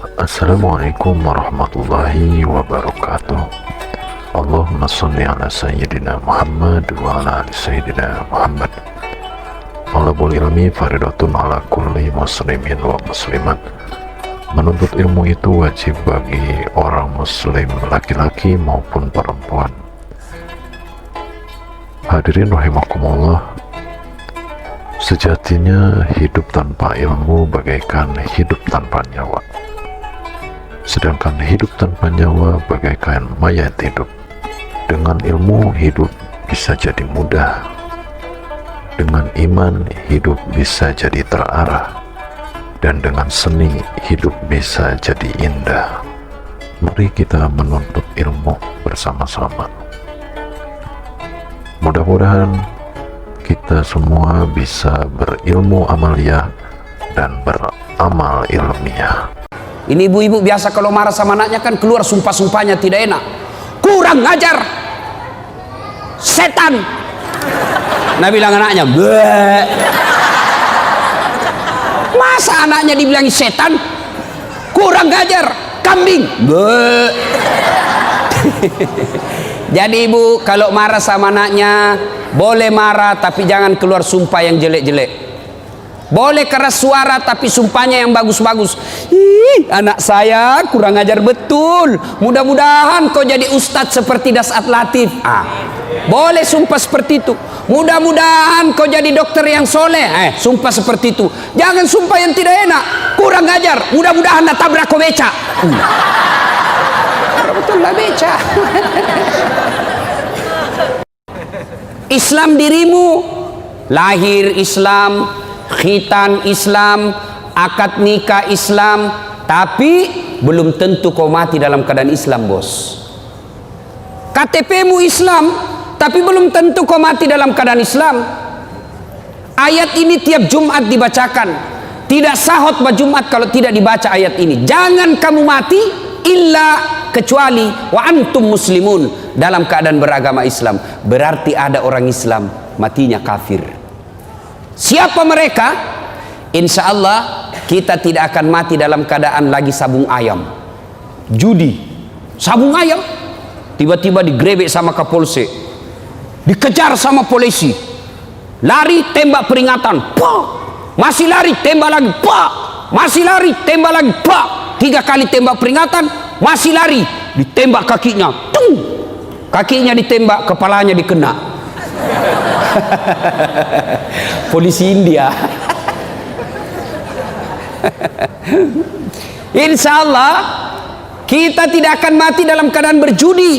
Assalamualaikum warahmatullahi wabarakatuh. Allahumma sholli ala sayyidina Muhammad wa ala ali sayyidina Muhammad. Talabul ilmi faridatun ala kulli muslimin wa muslimat. Menuntut ilmu itu wajib bagi orang muslim laki-laki maupun perempuan. Hadirin rahimakumullah, sejatinya hidup tanpa ilmu bagaikan hidup tanpa nyawa. Sedangkan hidup tanpa nyawa bagaikan mayat hidup. Dengan ilmu hidup bisa jadi mudah. Dengan iman hidup bisa jadi terarah. Dan dengan seni hidup bisa jadi indah. Mari kita menuntut ilmu bersama-sama. Mudah-mudahan kita semua bisa berilmu amaliyah dan beramal ilmiah. Ini ibu-ibu biasa kalau marah sama anaknya kan keluar sumpah-sumpahnya tidak enak. Kurang ngajar, setan. Nah bilang anaknya, bleh. Masa anaknya dibilang setan? Kurang ngajar, kambing. Bleh. Jadi ibu kalau marah sama anaknya boleh marah tapi jangan keluar sumpah yang jelek-jelek. Boleh keras suara tapi sumpahnya yang bagus-bagus. Ih, anak saya kurang ajar betul. Mudah-mudahan kau jadi ustadz seperti Dasat Latif. Boleh sumpah seperti itu. Mudah-mudahan kau jadi dokter yang soleh. Sumpah seperti itu. Jangan sumpah yang tidak enak. Kurang ajar. Mudah-mudahan tabrak kau beca. Betul lah beca. Islam dirimu, lahir Islam, khitan Islam, akad nikah Islam, tapi belum tentu kau mati dalam keadaan Islam, bos. KTP-mu Islam, tapi belum tentu kau mati dalam keadaan Islam. Ayat ini tiap Jumat dibacakan. Tidak sah khutbah Jumat kalau tidak dibaca ayat ini. Jangan kamu mati illa kecuali wa antum muslimun, dalam keadaan beragama Islam. Berarti ada orang Islam matinya kafir. Siapa mereka? Insya Allah kita tidak akan mati dalam keadaan lagi sabung ayam, judi, sabung ayam. Tiba-tiba digrebek sama kapolsek, dikejar sama polisi, lari tembak peringatan, pak, masih lari tembak lagi, pak, masih lari tembak lagi, pak, 3 kali tembak peringatan, masih lari, ditembak kakinya, tung, kakinya ditembak, kepalanya dikena. Polisi India. Insya Allah kita tidak akan mati dalam keadaan berjudi.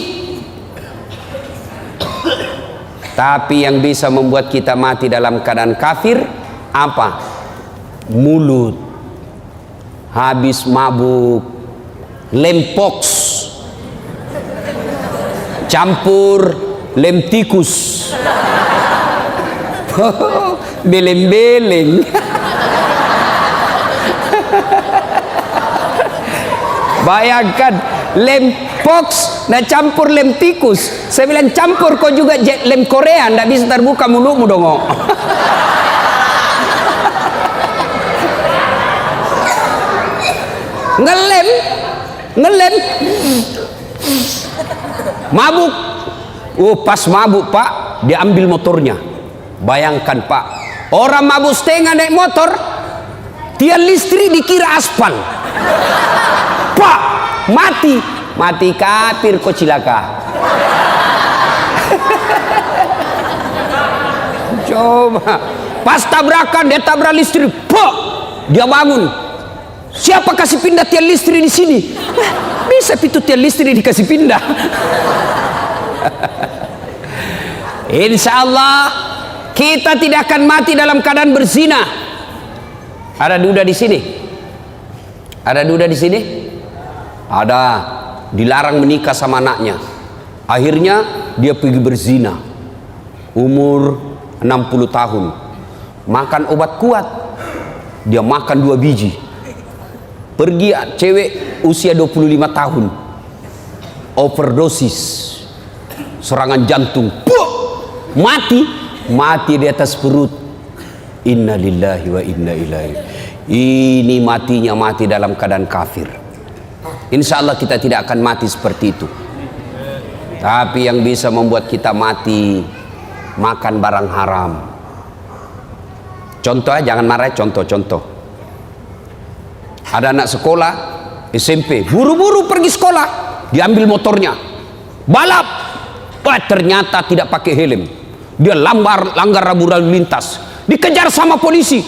Tapi yang bisa membuat kita mati dalam keadaan kafir apa? Mulut. Habis mabuk, lempox, campur lem tikus. Beleng-beleng. Bayangkan lem pox dan campur lem tikus. Saya bilang campur kau juga lem Korea, ndak bisa terbuka mulutmu dong. Ngelem, ngelem, mabuk. Pas mabuk pak, diambil motornya. Bayangkan pak, orang mabuk setengah naik motor, tiang listrik dikira aspal. Pak, mati, mati kafir kok cilaka. Coba, pas tabrakan dia tabrak listrik, pak, dia bangun. Siapa kasih pindah tiang listrik di sini? Bisa pintu tiang listrik dikasih pindah. Insya Allah kita tidak akan mati dalam keadaan berzina. Ada duda di sini? Ada duda di sini? Ada. Dilarang menikah sama anaknya. Akhirnya dia pergi berzina. Umur 60 tahun. Makan obat kuat. Dia makan 2 biji. Pergi cewek usia 25 tahun. Overdosis. Serangan jantung. Mati. Mati di atas perut. Inna lillahi wa inna ilaihi. Ini matinya mati dalam keadaan kafir. Insya Allah kita tidak akan mati seperti itu. Tapi yang bisa membuat kita mati, makan barang haram. Contoh, jangan marah, contoh. Ada anak sekolah SMP, buru-buru pergi sekolah, diambil motornya, balap, ternyata tidak pakai helm. Dia langgar rambu lalu lintas, dikejar sama polisi,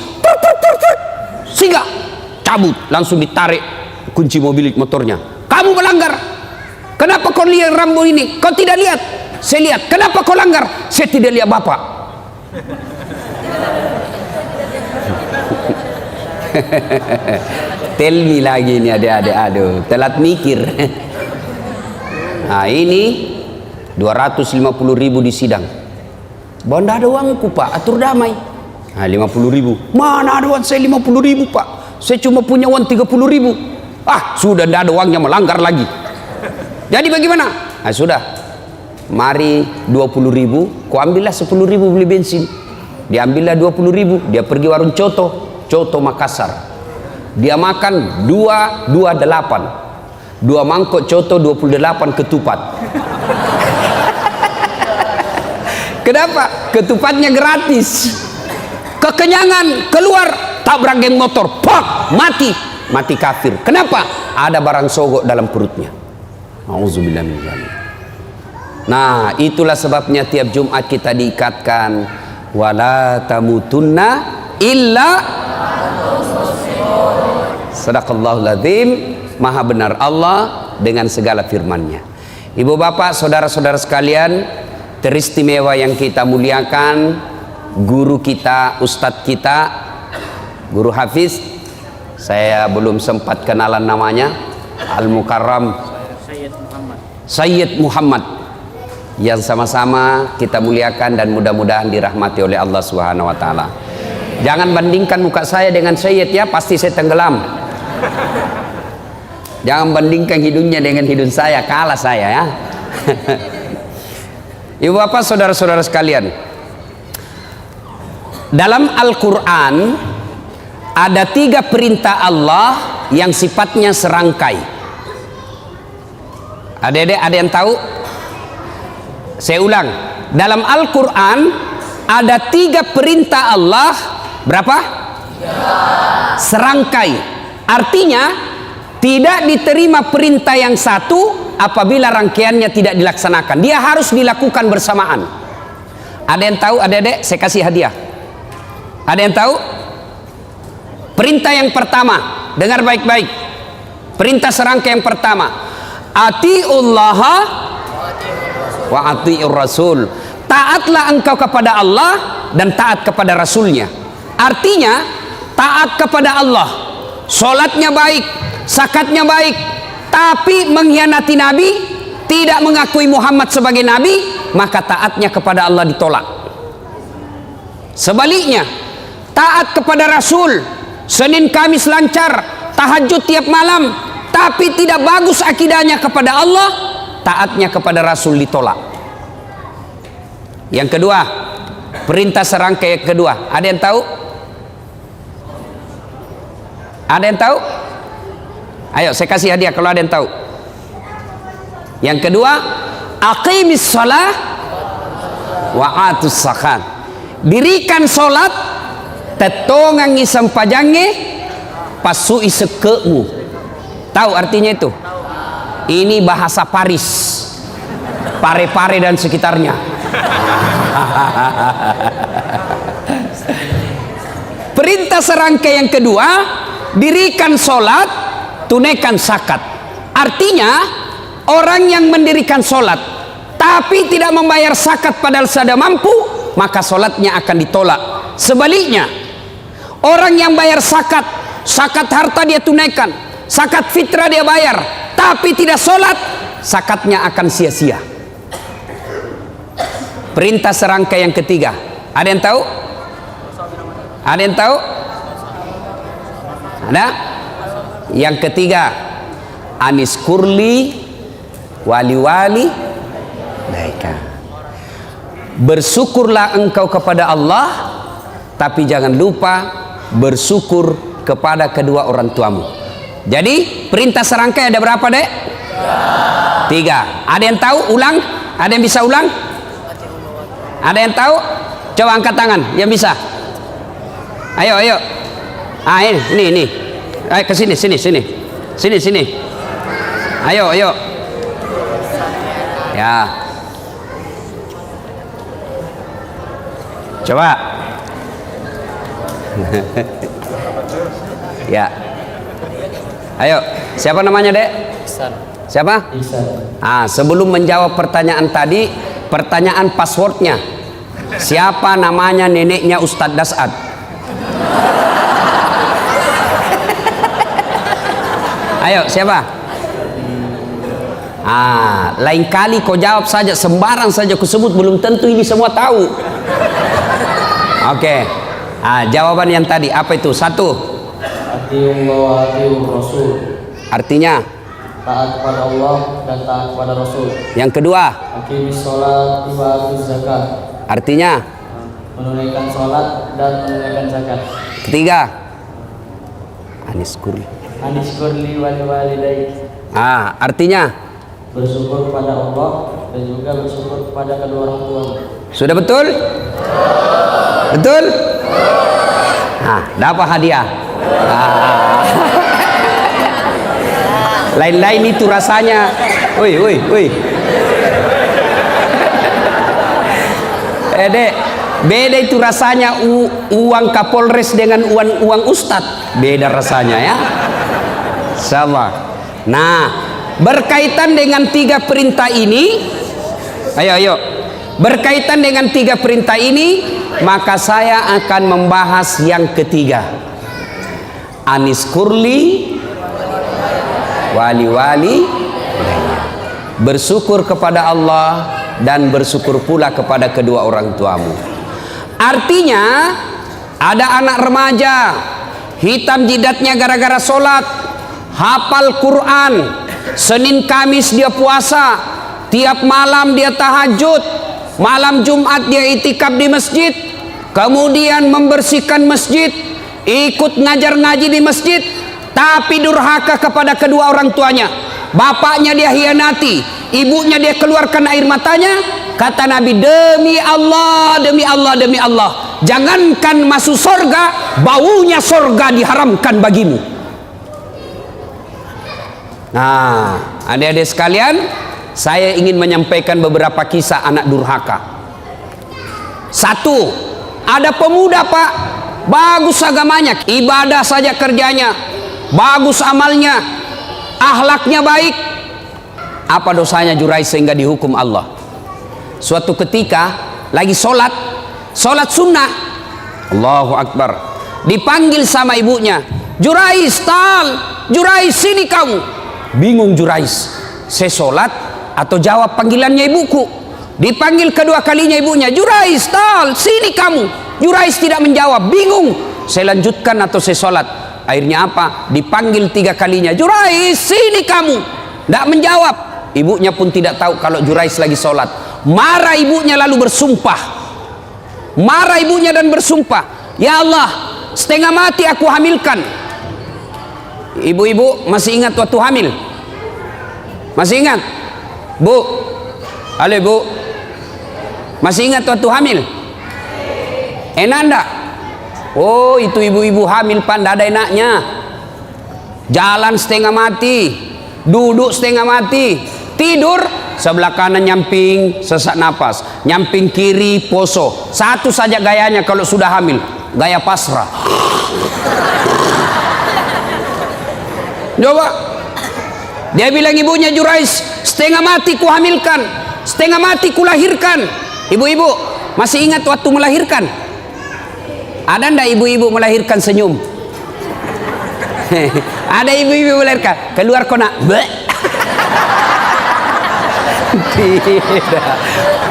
sehingga cabut, langsung ditarik kunci mobil motornya. Kamu melanggar, kenapa kau lihat rambu ini? Kau tidak lihat? Saya lihat. Kenapa kau langgar? Saya tidak lihat bapak. Tell me lagi ini adik-adik, aduh, telat mikir. Nah ini 250.000 di sidang. Banda ada uangku pak, atur damai. Nah 50.000. Mana ada uang saya 50.000 pak? Saya cuma punya uang 30.000. Ah sudah tidak ada uangnya, melanggar lagi. Jadi bagaimana? Nah sudah, mari 20.000, ku ambillah 10.000 beli bensin. Diambillah 20.000, dia pergi warung Coto Makassar. Dia makan 2 mangkok Coto 28 ketupat. Kenapa? Ketupatnya gratis. Kekenyangan, keluar, tabrak geng motor, pak, mati kafir. Kenapa? Ada barang sogok dalam perutnya. Auzubillah min dzalik. Nah, itulah sebabnya tiap Jumat kita diikatkan wala tamutunna illa. Sadaqallahul adzim. Maha benar Allah dengan segala firman-Nya. Ibu bapak, saudara-saudara sekalian, teristimewa yang kita muliakan, guru kita, ustadz kita, guru Hafiz, saya belum sempat kenalan namanya, Al-Mukarram Sayyid Muhammad, yang sama-sama kita muliakan dan mudah-mudahan dirahmati oleh Allah Subhanahu wa taala. Jangan bandingkan muka saya dengan Sayyid ya, pasti saya tenggelam. Jangan bandingkan hidungnya dengan hidung saya, kalah saya ya. Ibu bapak, saudara-saudara sekalian, dalam Al-Quran ada 3 perintah Allah yang sifatnya serangkai. Ada yang tahu? Saya ulang, dalam Al-Quran ada 3 perintah Allah. Berapa? 3. Serangkai. Artinya tidak diterima perintah yang satu apabila rangkaiannya tidak dilaksanakan. Dia harus dilakukan bersamaan. Ada yang tahu adik-adik? Saya kasih hadiah. Ada yang tahu? Perintah yang pertama, dengar baik-baik. Perintah serangkai yang pertama, atiullaha wa atiur rasul. Taatlah engkau kepada Allah dan taat kepada Rasulnya. Artinya taat kepada Allah, sholatnya baik, zakatnya baik, tapi mengkhianati Nabi, tidak mengakui Muhammad sebagai Nabi, maka taatnya kepada Allah ditolak. Sebaliknya, taat kepada Rasul, Senin Kamis lancar, tahajud tiap malam, tapi tidak bagus akidahnya kepada Allah, taatnya kepada Rasul ditolak. Yang kedua, perintah serangkai yang kedua, ada yang tahu? Ada yang tahu? Ayo saya kasih hadiah kalau ada yang tahu. Yang kedua, aqimis shalah wa atus zakat. Dirikan solat, tetongangi sampajange, pasui sekemu. Tahu artinya itu? Ini bahasa Paris, Pare-Pare dan sekitarnya. Perintah serangkai yang kedua, dirikan solat, tunaikan zakat. Artinya orang yang mendirikan solat tapi tidak membayar zakat padahal sudah mampu, maka solatnya akan ditolak. Sebaliknya, orang yang bayar zakat, zakat harta dia tunaikan, zakat fitrah dia bayar, tapi tidak solat, zakatnya akan sia-sia. Perintah serangkai yang ketiga, ada yang tahu? Ada yang tahu? Ada? Yang ketiga, anis kurli wali-wali baika. Bersyukurlah engkau kepada Allah, tapi jangan lupa bersyukur kepada kedua orang tuamu. Jadi perintah serangkai ada berapa, Dek? 3. Ada yang tahu? Ulang? Ada yang bisa ulang? Ada yang tahu? Coba angkat tangan yang bisa. Ayo, ayo. Ah, ini. Ayo ke sini. Sini. Ayo. Ya. Coba. Ya. Ayo, siapa namanya, Dek? Ihsan. Siapa? Ihsan. Sebelum menjawab pertanyaan tadi, pertanyaan passwordnya. Siapa namanya neneknya Ustadz Dasad? Ayo, siapa? Lain kali kau jawab saja, sembarang saja kau sebut, belum tentu ini semua tahu. Oke. Jawaban yang tadi apa itu? 1. Atiullah wa atiur Rasul. Artinya? Taat kepada Allah dan taat kepada Rasul. Yang kedua? Aqimis sholat wa atuz zakat. Artinya? Menunaikan sholat dan menunaikan zakat. Ketiga? Aniskur. Anishkurli wali walidaik. Artinya? Bersyukur kepada Allah dan juga bersyukur kepada kedua orang tua. Sudah betul? Betul? Dapat hadiah. Lain-lain itu rasanya. Woi. Dek, beda itu rasanya uang Kapolres dengan uang Ustadz. Beda rasanya ya. Sama. Nah, berkaitan dengan 3 perintah ini, ayo. Berkaitan dengan 3 perintah ini, maka saya akan membahas yang ketiga. Aniskurli wali. Bersyukur kepada Allah dan bersyukur pula kepada kedua orang tuamu. Artinya, ada anak remaja hitam jidatnya gara-gara sholat, hafal Quran, Senin Kamis dia puasa, tiap malam dia tahajud, malam Jumat dia itikaf di masjid, kemudian membersihkan masjid, ikut ngajar ngaji di masjid, tapi durhaka kepada kedua orang tuanya. Bapaknya dia hianati, ibunya dia keluarkan air matanya. Kata Nabi, demi Allah, jangankan masuk sorga, baunya sorga diharamkan bagimu. Nah, adik-adik sekalian, saya ingin menyampaikan beberapa kisah anak durhaka. 1, ada pemuda, Pak, bagus agamanya, ibadah saja kerjanya, bagus amalnya, akhlaknya baik. Apa dosanya Jurais sehingga dihukum Allah? Suatu ketika lagi sholat sunnah, Allahu Akbar, dipanggil sama ibunya, Jurais, Jurais sini kamu. Bingung Jurais, saya sholat atau jawab panggilannya ibuku. Dipanggil kedua kalinya ibunya, Jurais, sini kamu. Jurais tidak menjawab, bingung, saya lanjutkan atau saya sholat. Akhirnya apa? Dipanggil 3 kalinya, Jurais, sini kamu. Tidak menjawab. Ibunya pun tidak tahu kalau Jurais lagi sholat. Marah ibunya lalu bersumpah. Marah ibunya dan bersumpah, ya Allah, setengah mati aku hamilkan. Ibu-ibu masih ingat waktu hamil? Masih ingat? Bu, halo Bu, masih ingat waktu hamil? Enak enggak? Oh, itu ibu-ibu hamil Pak, enggak ada enaknya. Jalan setengah mati, duduk setengah mati, tidur sebelah kanan nyamping sesak napas, nyamping kiri poso. Satu saja gayanya kalau sudah hamil, gaya pasrah. Coba, dia bilang ibunya, Jurais, setengah mati ku hamilkan, setengah mati ku lahirkan. Ibu-ibu masih ingat waktu melahirkan? Ada ndak ibu-ibu melahirkan senyum? Ada ibu-ibu melahirkan keluar kona, tidak,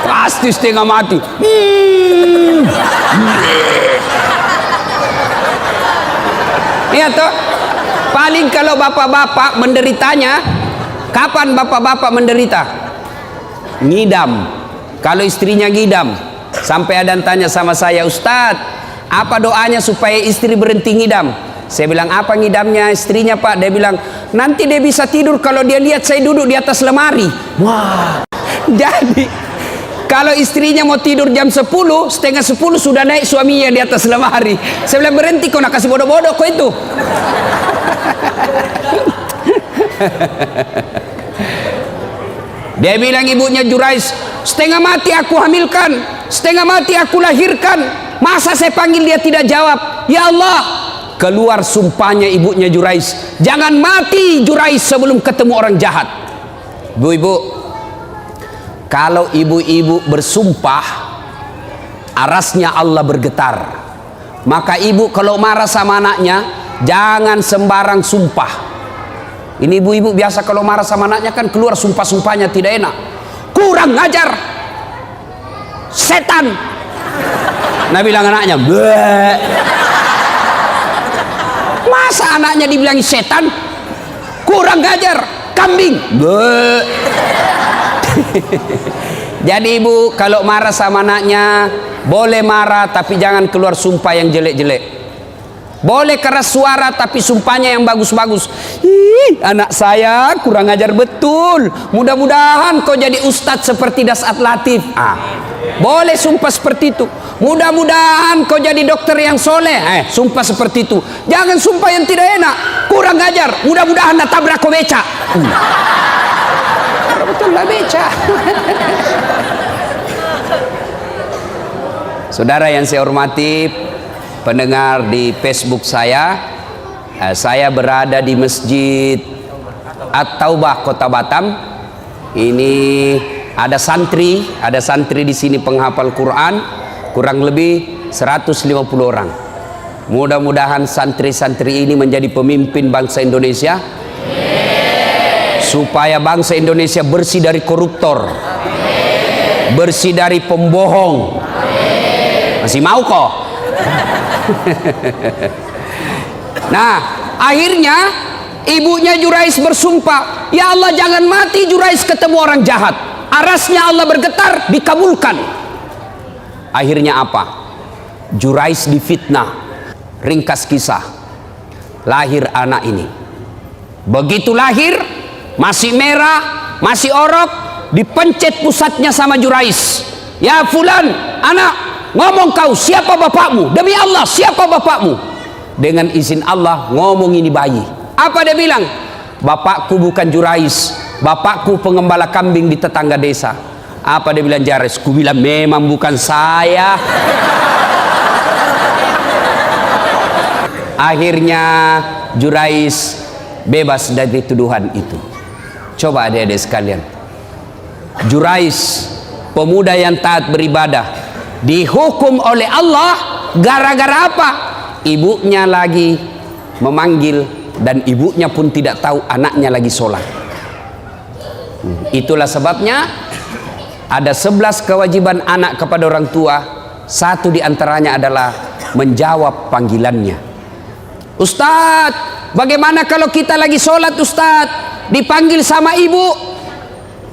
pasti setengah mati. Iya toh. Paling kalau bapak-bapak menderitanya, kapan bapak-bapak menderita? Ngidam. Kalau istrinya ngidam, sampai ada yang tanya sama saya, Ustadz, apa doanya supaya istri berhenti ngidam? Saya bilang, apa ngidamnya istrinya Pak? Dia bilang, nanti dia bisa tidur kalau dia lihat saya duduk di atas lemari. Wah, jadi kalau istrinya mau tidur jam 10, setengah 10 sudah naik suaminya di atas lemari. Saya bilang, berhenti kau nak kasih bodoh-bodoh kau itu. Dia bilang ibunya Jurais, setengah mati aku hamilkan, setengah mati aku lahirkan, masa saya panggil dia tidak jawab. Ya Allah, keluar sumpahnya ibunya Jurais, jangan mati Jurais sebelum ketemu orang jahat. Ibu-ibu, kalau ibu-ibu bersumpah, arasnya Allah bergetar. Maka ibu kalau marah sama anaknya, jangan sembarang sumpah. Ini ibu-ibu biasa kalau marah sama anaknya kan keluar sumpah-sumpahnya tidak enak. Kurang ngajar, setan. Nah bilang anaknya, bleh. Masa anaknya dibilang setan? Kurang ngajar, kambing. Bleh. Jadi ibu kalau marah sama anaknya, boleh marah tapi jangan keluar sumpah yang jelek-jelek. Boleh keras suara tapi sumpahnya yang bagus-bagus. Ih, anak saya kurang ajar betul. Mudah-mudahan kau jadi ustadz seperti Dasat Latif. Boleh sumpah seperti itu. Mudah-mudahan kau jadi dokter yang soleh. Sumpah seperti itu. Jangan sumpah yang tidak enak. Kurang ajar. Mudah-mudahan nak tabrak kau beca. Betul lah beca. Saudara yang saya hormati, pendengar di Facebook saya berada di Masjid At-Taubah Kota Batam. Ini ada santri di sini penghafal Quran, kurang lebih 150 orang. Mudah-mudahan santri-santri ini menjadi pemimpin bangsa Indonesia, supaya bangsa Indonesia bersih dari koruptor, bersih dari pembohong. Masih mau kok? Nah, akhirnya ibunya Jurais bersumpah, ya Allah jangan mati Jurais ketemu orang jahat. Arasnya Allah bergetar, dikabulkan. Akhirnya apa? Jurais difitnah. Ringkas kisah, lahir anak ini. Begitu lahir, masih merah, masih orok, dipencet pusatnya sama Jurais. Ya fulan, anak, ngomong kau, siapa bapakmu? Demi Allah, siapa bapakmu? Dengan izin Allah ngomong ini bayi. Apa dia bilang? Bapakku bukan Jurais, bapakku pengembala kambing di tetangga desa. Apa dia bilang Jurais? Ku bilang memang bukan saya. Akhirnya Jurais bebas dari tuduhan itu. Coba adik-adik sekalian, Jurais, pemuda yang taat beribadah, dihukum oleh Allah gara-gara apa? Ibunya lagi memanggil dan ibunya pun tidak tahu anaknya lagi sholat. Itulah sebabnya ada 11 kewajiban anak kepada orang tua. Satu diantaranya adalah menjawab panggilannya. Ustadz, bagaimana kalau kita lagi sholat Ustadz, dipanggil sama ibu?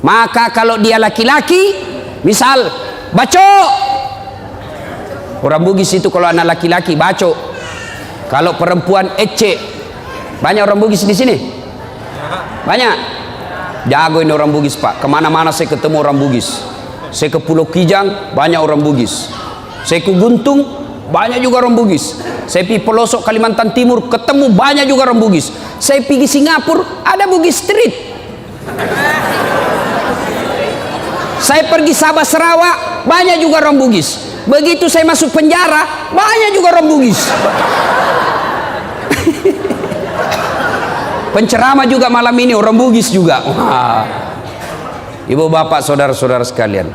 Maka kalau dia laki-laki, misal baco, orang Bugis itu kalau anak laki-laki baco. Kalau perempuan ece. Banyak orang Bugis di sini? Banyak. Jago ini orang Bugis Pak. Kemana-mana saya ketemu orang Bugis. Saya ke Pulau Kijang, banyak orang Bugis. Saya ke Guntung, banyak juga orang Bugis. Saya pergi pelosok Kalimantan Timur, ketemu banyak juga orang Bugis. Saya pergi Singapura, ada Bugis Street. Saya pergi Sabah Sarawak, banyak juga orang Bugis. Begitu saya masuk penjara, banyak juga orang Bugis. Penceramah juga malam ini orang Bugis juga. Wah. Ibu bapak saudara-saudara sekalian,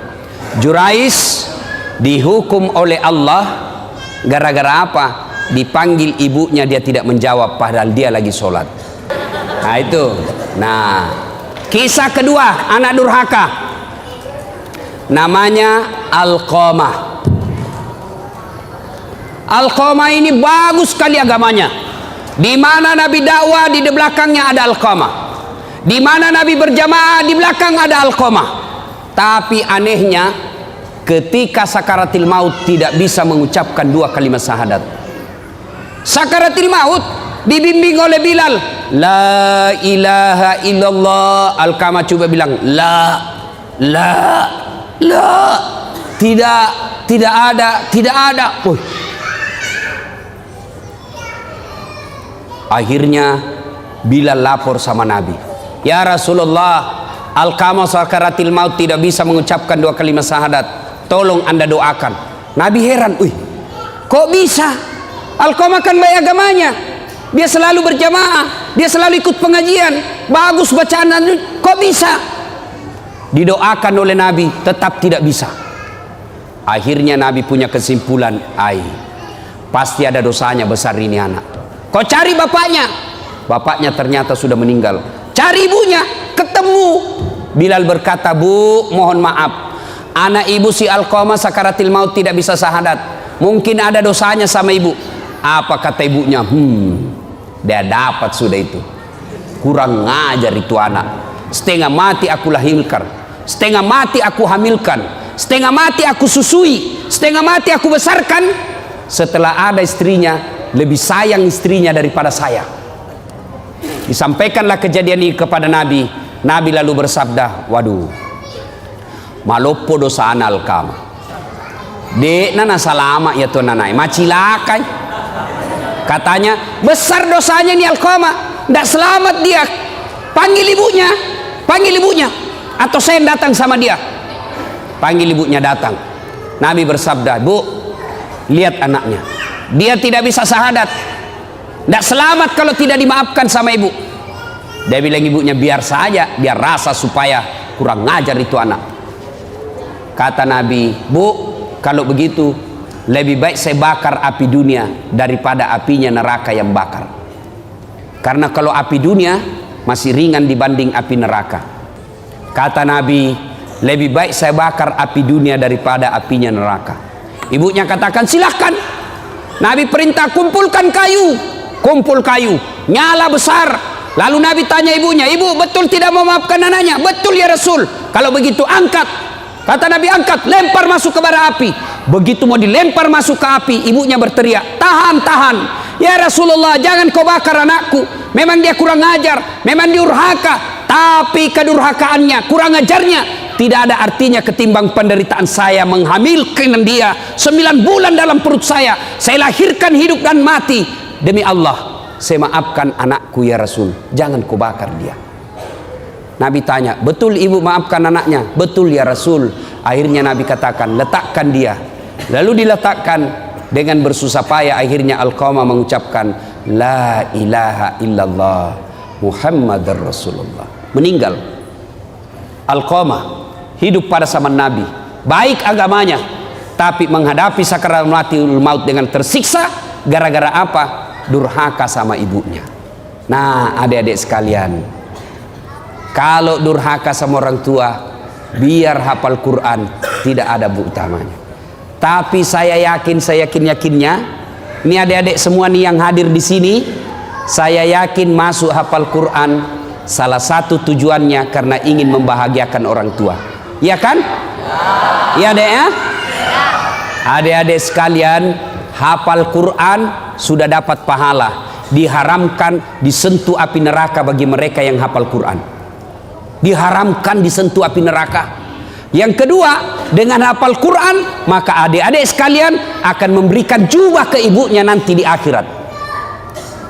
Jurais dihukum oleh Allah gara-gara apa? Dipanggil ibunya dia tidak menjawab padahal dia lagi sholat. Nah itu. Nah, kisah kedua anak durhaka, namanya Alqamah. Alqamah ini bagus sekali agamanya. Di mana Nabi dakwah, di belakangnya ada Alqamah. Di mana Nabi berjamaah, di belakang ada Alqamah. Tapi anehnya, ketika sakaratil maut tidak bisa mengucapkan 2 kalimat syahadat. Sakaratil maut dibimbing oleh Bilal. La ilaha illallah. Alqamah coba bilang la. Tidak ada. Akhirnya Bilal lapor sama Nabi, ya Rasulullah, Alqamah sakaratil maut tidak bisa mengucapkan 2 kalimat syahadat, tolong Anda doakan. Nabi heran, kok bisa? Alqamah kan baik agamanya, dia selalu berjamaah, dia selalu ikut pengajian, bagus bacaan, kok bisa? Didoakan oleh Nabi, tetap tidak bisa. Akhirnya Nabi punya kesimpulan, pasti ada dosanya besar ini anak. Kau cari bapaknya. Bapaknya ternyata sudah meninggal. Cari ibunya, ketemu. Bilal berkata, Bu, mohon maaf, anak ibu si Alqamah sakaratil maut tidak bisa syahadat, mungkin ada dosanya sama ibu. Apa kata ibunya? Dia dapat sudah itu. Kurang ngajar itu anak. Setengah mati aku lahirkan, setengah mati aku hamilkan, setengah mati aku susui, setengah mati aku besarkan. Setelah ada istrinya, lebih sayang istrinya daripada saya. Disampaikanlah kejadian ini kepada Nabi. Nabi lalu bersabda, waduh, malopo dosa Alqamah. Dek nana salama ya tuan nanai, macilakai. Katanya besar dosanya ini Alqamah, tidak selamat dia. Panggil ibunya, atau saya yang datang sama dia. Panggil ibunya datang. Nabi bersabda, Bu, lihat anaknya, dia tidak bisa syahadat, tidak selamat kalau tidak dimaafkan sama ibu. Dia bilang ibunya, biar saja, biar rasa supaya kurang ngajar itu anak. Kata Nabi, Bu, kalau begitu lebih baik saya bakar api dunia daripada apinya neraka yang bakar. Karena kalau api dunia masih ringan dibanding api neraka. Kata Nabi, lebih baik saya bakar api dunia daripada apinya neraka. Ibunya katakan, silahkan. Nabi perintah, kumpulkan kayu. Kumpul kayu, nyala besar. Lalu Nabi tanya ibunya, ibu betul tidak mau maafkan anaknya? Betul ya Rasul. Kalau begitu angkat. Kata Nabi, angkat, lempar masuk ke bara api. Begitu mau dilempar masuk ke api, ibunya berteriak, tahan. Ya Rasulullah, jangan kau bakar anakku. Memang dia kurang ajar, memang diurhaka, tapi kedurhakaannya, kurang ajarnya tidak ada artinya ketimbang penderitaan saya menghamilkan dia 9 bulan dalam perut saya lahirkan hidup dan mati. Demi Allah, saya maafkan anakku ya Rasul, jangan kau bakar dia. Nabi tanya, betul ibu maafkan anaknya? Betul ya Rasul. Akhirnya Nabi katakan, letakkan dia. Lalu diletakkan. Dengan bersusah payah akhirnya Alqamah mengucapkan la ilaha illallah Muhammadar Rasulullah. Meninggal. Alqamah hidup pada zaman Nabi, baik agamanya, tapi menghadapi sakaratul maut dengan tersiksa. Gara-gara apa? Durhaka sama ibunya. Nah, adik-adik sekalian, kalau durhaka sama orang tua, biar hafal Quran tidak ada utamanya. Tapi saya yakinnya, ini adik-adik semua nih yang hadir di sini, saya yakin masuk hafal Quran salah satu tujuannya karena ingin membahagiakan orang tua. Ya kan? Ya adek ya? Adik-adik sekalian, hafal Quran sudah dapat pahala. Diharamkan disentuh api neraka bagi mereka yang hafal Quran. Diharamkan disentuh api neraka. Yang kedua, dengan hafal Quran, maka adik-adik sekalian akan memberikan jubah ke ibunya nanti di akhirat.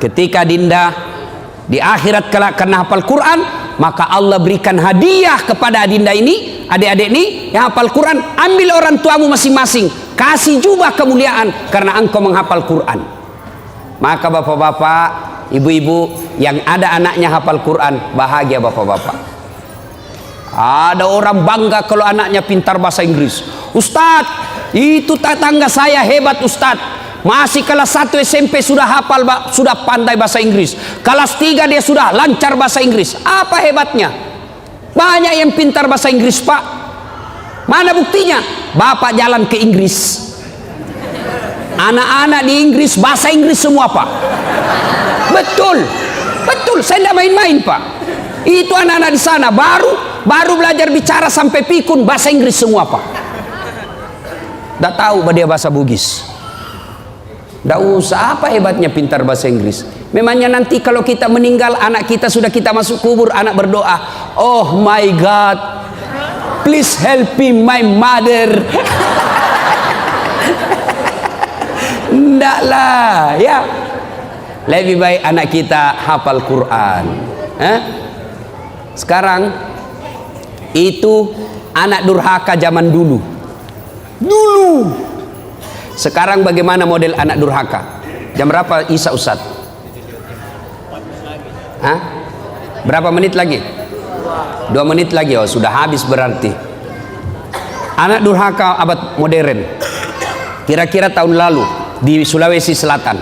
Ketika dinda di akhirat karena hafal Quran, maka Allah berikan hadiah kepada adinda ini, adik-adik ini yang hafal Quran. Ambil orang tuamu masing-masing, kasih jubah kemuliaan karena engkau menghafal Quran. Maka bapak-bapak, ibu-ibu yang ada anaknya hafal Quran, bahagia bapak-bapak. Ada orang bangga kalau anaknya pintar bahasa Inggris. Ustadz, itu tetangga saya hebat Ustadz, masih kelas 1 SMP sudah hafal, sudah pandai bahasa Inggris. Kelas 3 dia sudah lancar bahasa Inggris. Apa hebatnya? Banyak yang pintar bahasa Inggris pak. Mana buktinya? Bapak jalan ke Inggris, anak-anak di Inggris bahasa Inggris semua pak. Betul, saya tidak main-main pak. Itu anak-anak di sana baru belajar bicara sampai pikun bahasa Inggris semua pak. Tidak tahu dia bahasa Bugis. Tidak usah, apa hebatnya pintar bahasa Inggris? Memangnya nanti kalau kita meninggal, anak kita sudah kita masuk kubur, anak berdoa, oh my God, please help me my mother. Ndaklah, ya. Lebih baik anak kita hafal Quran. Sekarang itu anak durhaka zaman dulu. Sekarang bagaimana model anak durhaka? Jam berapa Isya Ustaz? Berapa menit lagi? 2 menit lagi. Oh, sudah habis berarti. Anak durhaka abad modern. Kira-kira tahun lalu di Sulawesi Selatan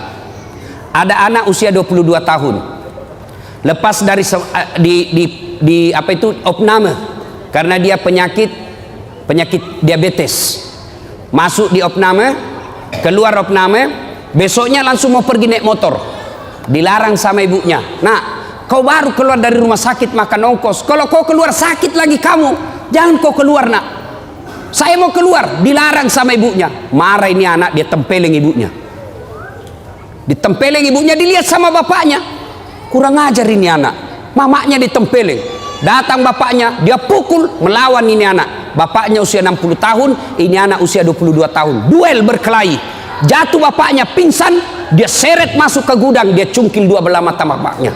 ada anak usia 22 tahun. Lepas dari di apa itu opname karena dia penyakit diabetes. Masuk di opname, keluar opname, besoknya langsung mau pergi naik motor. Dilarang sama ibunya. Nah, kau baru keluar dari rumah sakit makan ongkos. Kalau kau keluar sakit lagi kamu, jangan kau keluar nak. Saya mau keluar, dilarang sama ibunya. Marah ini anak, dia tempeleng ibunya. Ditempeleng ibunya, dilihat sama bapaknya. Kurang ajar ini anak. Mamanya ditempeleng. Datang bapaknya, dia pukul, melawan ini anak. Bapaknya usia 60 tahun, ini anak usia 22 tahun. Duel berkelahi. Jatuh bapaknya, pingsan, dia seret masuk ke gudang, dia cungkil 2 belah mata bapaknya.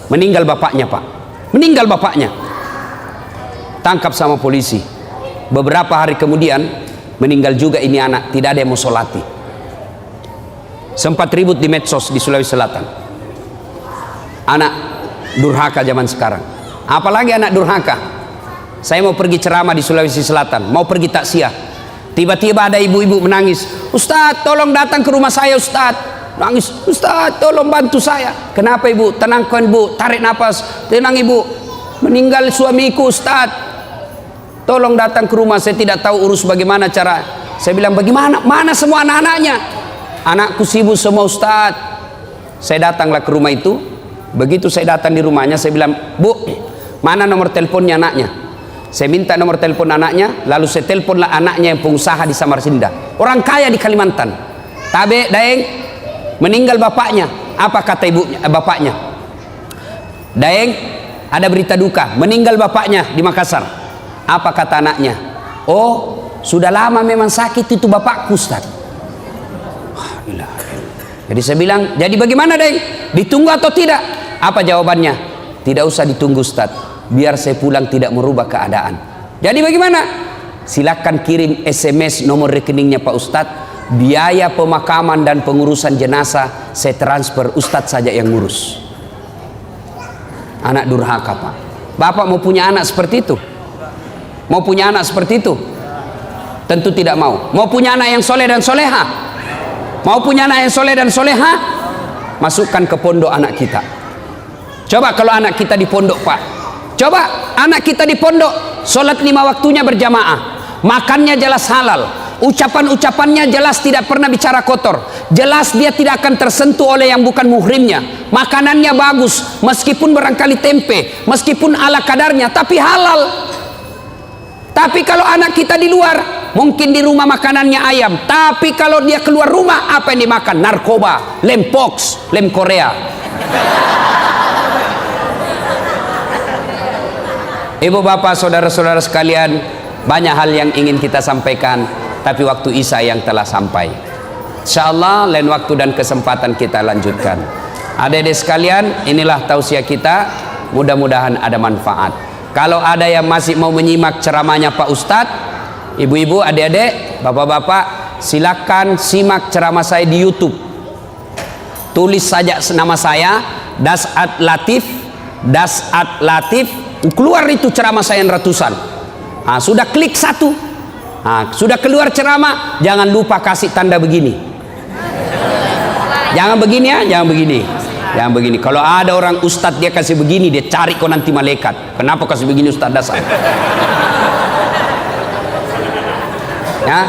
Meninggal bapaknya, Pak. Meninggal bapaknya. Tangkap sama polisi. Beberapa hari kemudian meninggal juga ini anak, tidak ada yang mau solati. Sempat ribut di medsos di Sulawesi Selatan. Anak durhaka zaman sekarang. Apalagi anak durhaka. Saya mau pergi ceramah di Sulawesi Selatan, mau pergi takziah. Tiba-tiba ada ibu-ibu menangis. Ustadz, tolong datang ke rumah saya, Ustadz. Nangis, Ustadz, tolong bantu saya. Kenapa ibu? Tenangkan ibu, tarik nafas. Tenang ibu, meninggal suamiku, Ustadz. Tolong datang ke rumah, saya tidak tahu urus bagaimana cara. Saya bilang, bagaimana? Mana semua anak-anaknya? Anakku sibuk semua, Ustadz. Saya datanglah ke rumah itu. Begitu saya datang di rumahnya, saya bilang, Bu, mana nomor teleponnya anaknya? Saya minta nomor telepon anaknya, lalu saya teleponlah anaknya yang pengusaha di Samarinda, orang kaya di Kalimantan. Tabe Daeng, meninggal bapaknya. Apa kata ibunya, bapaknya? Daeng, ada berita duka, meninggal bapaknya di Makassar. Apa kata anaknya? Oh, sudah lama memang sakit itu bapakku, Ustaz. Jadi saya bilang, jadi bagaimana Daeng? Ditunggu atau tidak? Apa jawabannya? Tidak usah ditunggu, Ustaz. Biar saya pulang tidak merubah keadaan. Jadi bagaimana? Silakan kirim SMS nomor rekeningnya Pak Ustadz. Biaya pemakaman dan pengurusan jenazah saya transfer, Ustadz saja yang ngurus. Anak durhaka, Pak. Bapak mau punya anak seperti itu? Mau punya anak seperti itu? Tentu tidak mau. Mau punya anak yang soleh dan soleha? Mau punya anak yang soleh dan soleha? Masukkan ke pondok anak kita. Coba kalau anak kita di pondok, Pak. Coba anak kita di pondok, sholat 5 waktunya berjamaah, makannya jelas halal, ucapan-ucapannya jelas tidak pernah bicara kotor, jelas dia tidak akan tersentuh oleh yang bukan muhrimnya, makanannya bagus, meskipun barangkali tempe, meskipun ala kadarnya, tapi halal. Tapi kalau anak kita di luar, mungkin di rumah makanannya ayam, tapi kalau dia keluar rumah, apa yang dimakan? Narkoba, lem pox, lem Korea. Ibu bapak saudara-saudara sekalian, banyak hal yang ingin kita sampaikan, tapi waktu Isya yang telah sampai. Insyaallah lain waktu dan kesempatan kita lanjutkan. Adik-adik sekalian, inilah tausiah kita, mudah-mudahan ada manfaat. Kalau ada yang masih mau menyimak ceramahnya Pak Ustadz, ibu-ibu, adik-adik, bapak-bapak, silakan simak ceramah saya di YouTube. Tulis saja nama saya, Das'at Latif, Das'at Latif. Keluar itu ceramah saya yang ratusan. Nah, sudah klik satu, nah, sudah keluar ceramah, jangan lupa kasih tanda begini. Jangan begini ya, jangan begini. Jangan begini. Kalau ada orang ustadz dia kasih begini, dia cari kau nanti malaikat. Kenapa kasih begini Ustadz Dasar? Ya,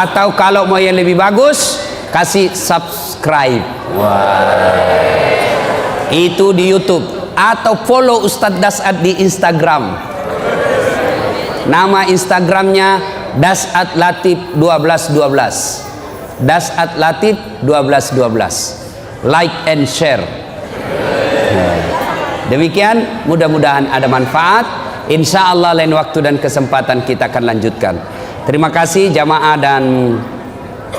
atau kalau mau yang lebih bagus, kasih subscribe. Wah. Itu di YouTube. Atau follow Ustadz Das'at di Instagram. Nama Instagramnya Das'at Latif 1212. Das'at Latif 1212. like and share. Demikian, mudah-mudahan ada manfaat. Insya Allah lain waktu dan kesempatan kita akan lanjutkan. Terima kasih jamaah dan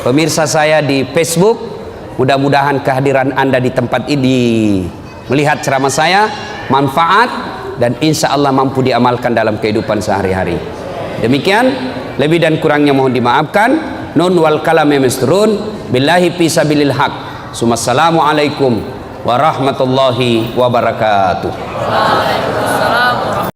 pemirsa saya di Facebook. Mudah-mudahan kehadiran Anda di tempat ini melihat ceramah saya manfaat dan insya Allah mampu diamalkan dalam kehidupan sehari-hari. Demikian, lebih dan kurangnya mohon dimaafkan. Nun wal kalami misrun billahi fisabilil haq. Assalamualaikum warahmatullahi wabarakatuh.